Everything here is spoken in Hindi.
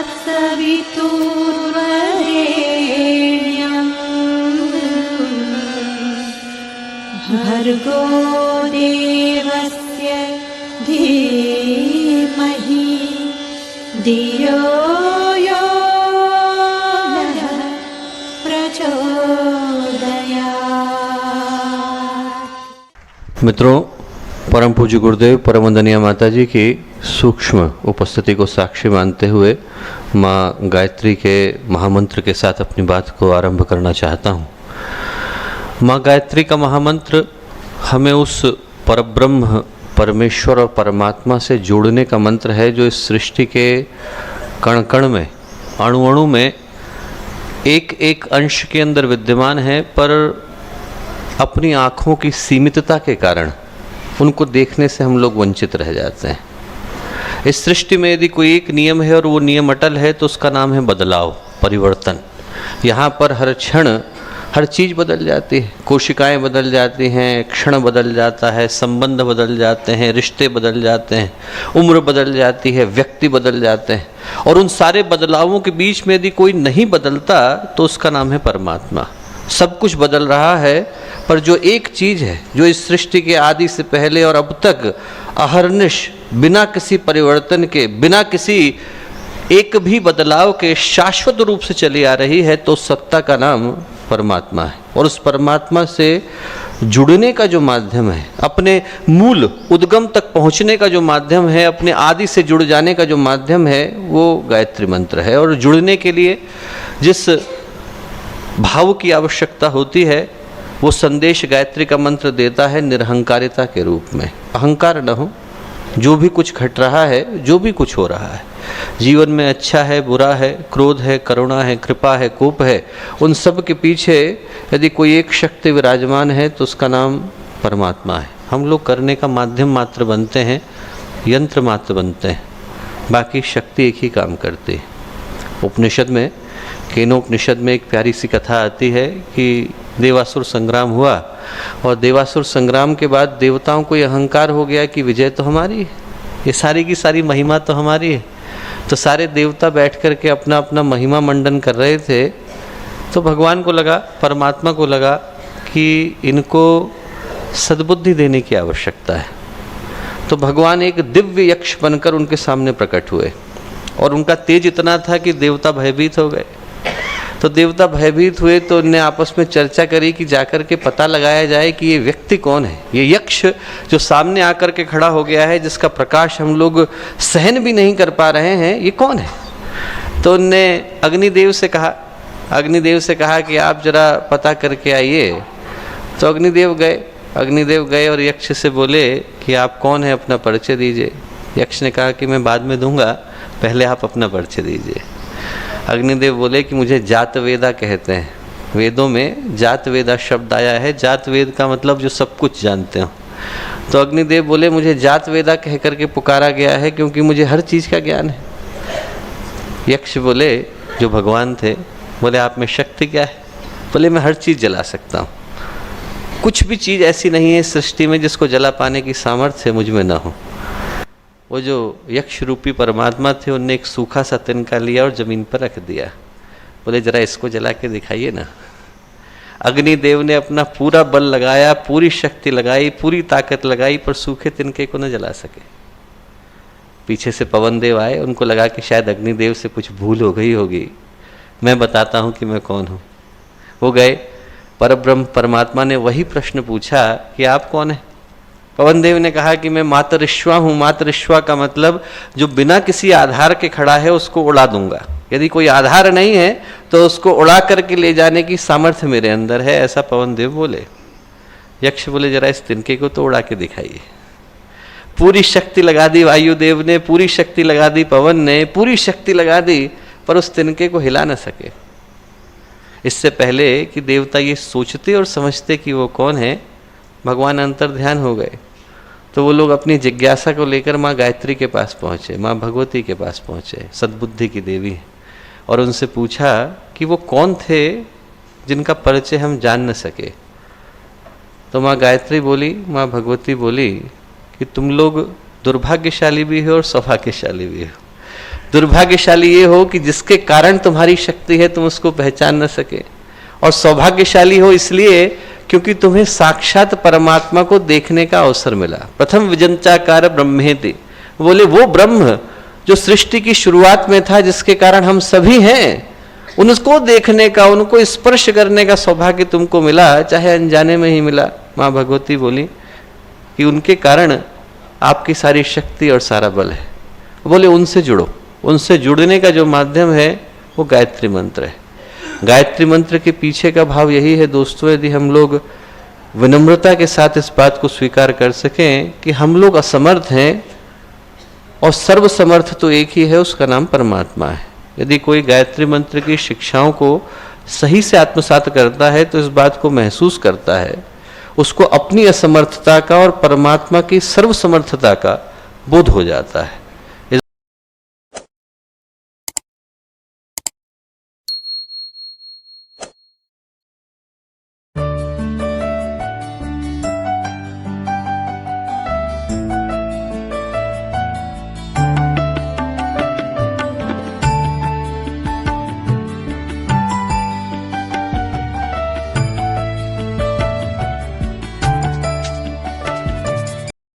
तत्सवितुर्वरेण्यं भर्गो देवस्य धीमहि धियो यो नः प्रचोदयात्। मित्रों, परम पूज्य गुरुदेव परम वंदनीय माता जी की सूक्ष्म उपस्थिति को साक्षी मानते हुए माँ गायत्री के महामंत्र के साथ अपनी बात को आरंभ करना चाहता हूँ। माँ गायत्री का महामंत्र हमें उस परब्रह्म परमेश्वर और परमात्मा से जोड़ने का मंत्र है जो इस सृष्टि के कण कण में, अणु अणु में, एक एक अंश के अंदर विद्यमान है, पर अपनी आँखों की सीमितता के कारण उनको देखने से हम लोग वंचित रह जाते हैं। इस सृष्टि में यदि कोई एक नियम है और वो नियम अटल है तो उसका नाम है बदलाव, परिवर्तन। यहाँ पर हर क्षण हर चीज़ बदल जाती है, कोशिकाएं बदल जाती हैं, क्षण बदल जाता है, संबंध बदल जाते हैं, रिश्ते बदल जाते हैं, उम्र बदल जाती है, व्यक्ति बदल जाते हैं। और उन सारे बदलावों के बीच में यदि कोई नहीं बदलता तो उसका नाम है परमात्मा। सब कुछ बदल रहा है, पर जो एक चीज़ है जो इस सृष्टि के आदि से पहले और अब तक अहर्निश बिना किसी परिवर्तन के, बिना किसी एक भी बदलाव के शाश्वत रूप से चली आ रही है, तो सत्ता का नाम परमात्मा है। और उस परमात्मा से जुड़ने का जो माध्यम है, अपने मूल उद्गम तक पहुंचने का जो माध्यम है, अपने आदि से जुड़ जाने का जो माध्यम है, वो गायत्री मंत्र है। और जुड़ने के लिए जिस भाव की आवश्यकता होती है वो संदेश गायत्री का मंत्र देता है निरहंकारिता के रूप में। अहंकार न हो, जो भी कुछ घट रहा है, जो भी कुछ हो रहा है जीवन में, अच्छा है, बुरा है, क्रोध है, करुणा है, कृपा है, कोप है, उन सब के पीछे यदि कोई एक शक्ति विराजमान है तो उसका नाम परमात्मा है। हम लोग करने का माध्यम मात्र बनते हैं, यंत्र मात्र बनते हैं, बाकी शक्ति एक ही काम करती है। उपनिषद में, केनोपनिषद में एक प्यारी सी कथा आती है कि देवासुर संग्राम हुआ और देवासुर संग्राम के बाद देवताओं को यह अहंकार हो गया कि विजय तो हमारी है, ये सारी की सारी महिमा तो हमारी है। तो सारे देवता बैठ कर के अपना अपना महिमा मंडन कर रहे थे। तो भगवान को लगा, परमात्मा को लगा कि इनको सद्बुद्धि देने की आवश्यकता है। तो भगवान एक दिव्य यक्ष बनकर उनके सामने प्रकट हुए और उनका तेज इतना था कि देवता भयभीत हो गए। तो देवता भयभीत हुए तो उनने आपस में चर्चा करी कि जाकर के पता लगाया जाए कि ये व्यक्ति कौन है, ये यक्ष जो सामने आकर के खड़ा हो गया है, जिसका प्रकाश हम लोग सहन भी नहीं कर पा रहे हैं, ये कौन है। तो उनने अग्निदेव से कहा कि आप जरा पता करके आइए। तो अग्निदेव गए और यक्ष से बोले कि आप कौन है, अपना परिचय दीजिए। यक्ष ने कहा कि मैं बाद में दूंगा, पहले आप अपना परिचय दीजिए। अग्निदेव बोले कि मुझे जात वेदा कहते हैं। वेदों में जात वेदा शब्द आया है, जात वेद का मतलब जो सब कुछ जानते हो। तो अग्निदेव बोले मुझे जात वेदा कह करके पुकारा गया है क्योंकि मुझे हर चीज़ का ज्ञान है। यक्ष बोले, जो भगवान थे, बोले आप में शक्ति क्या है। बोले मैं हर चीज़ जला सकता हूँ, कुछ भी चीज़ ऐसी नहीं है सृष्टि में जिसको जला पाने की सामर्थ्य मुझ में न हो। वो जो यक्ष रूपी परमात्मा थे, उनने एक सूखा सा तिनका लिया और ज़मीन पर रख दिया। बोले जरा इसको जला के दिखाइए ना। अग्निदेव ने अपना पूरा बल लगाया, पूरी शक्ति लगाई, पूरी ताकत लगाई, पर सूखे तिनके को न जला सके। पीछे से पवन देव आए, उनको लगा कि शायद अग्निदेव से कुछ भूल हो गई होगी, मैं बताता हूँ कि मैं कौन हूँ। वो गए, परब्रह्म परमात्मा ने वही प्रश्न पूछा कि आप कौन है। पवन देव ने कहा कि मैं मातरिश्वा हूँ। मातरिश्वा का मतलब जो बिना किसी आधार के खड़ा है उसको उड़ा दूंगा। यदि कोई आधार नहीं है तो उसको उड़ा करके ले जाने की सामर्थ्य मेरे अंदर है, ऐसा पवन देव बोले। यक्ष बोले जरा इस तिनके को तो उड़ा के दिखाइए। पूरी शक्ति लगा दी वायुदेव ने, पूरी शक्ति लगा दी पवन ने, पूरी शक्ति लगा दी, पर उस तिनके को हिला न सके। इससे पहले कि देवता ये सोचते और समझते कि वो कौन है, भगवान अंतर ध्यान हो गए। तो वो लोग अपनी जिज्ञासा को लेकर माँ गायत्री के पास पहुँचे, माँ भगवती के पास पहुँचे, सद्बुद्धि की देवी, और उनसे पूछा कि वो कौन थे जिनका परिचय हम जान न सके। तो माँ गायत्री बोली, माँ भगवती बोली कि तुम लोग दुर्भाग्यशाली भी हो और सौभाग्यशाली भी हो। दुर्भाग्यशाली ये हो कि जिसके कारण तुम्हारी शक्ति है तुम उसको पहचान न सके, और सौभाग्यशाली हो इसलिए क्योंकि तुम्हें साक्षात परमात्मा को देखने का अवसर मिला। प्रथम विजंचाकार ब्रह्मेति, बोले वो ब्रह्म जो सृष्टि की शुरुआत में था, जिसके कारण हम सभी हैं, उनको देखने का, उनको स्पर्श करने का सौभाग्य तुमको मिला, चाहे अनजाने में ही मिला। माँ भगवती बोली कि उनके कारण आपकी सारी शक्ति और सारा बल है। बोले उनसे जुड़ो। उनसे जुड़ने का जो माध्यम है वो गायत्री मंत्र है। गायत्री मंत्र के पीछे का भाव यही है दोस्तों, यदि हम लोग विनम्रता के साथ इस बात को स्वीकार कर सकें कि हम लोग असमर्थ हैं और सर्वसमर्थ तो एक ही है, उसका नाम परमात्मा है। यदि कोई गायत्री मंत्र की शिक्षाओं को सही से आत्मसात करता है तो इस बात को महसूस करता है, उसको अपनी असमर्थता का और परमात्मा की सर्वसमर्थता का बोध हो जाता है।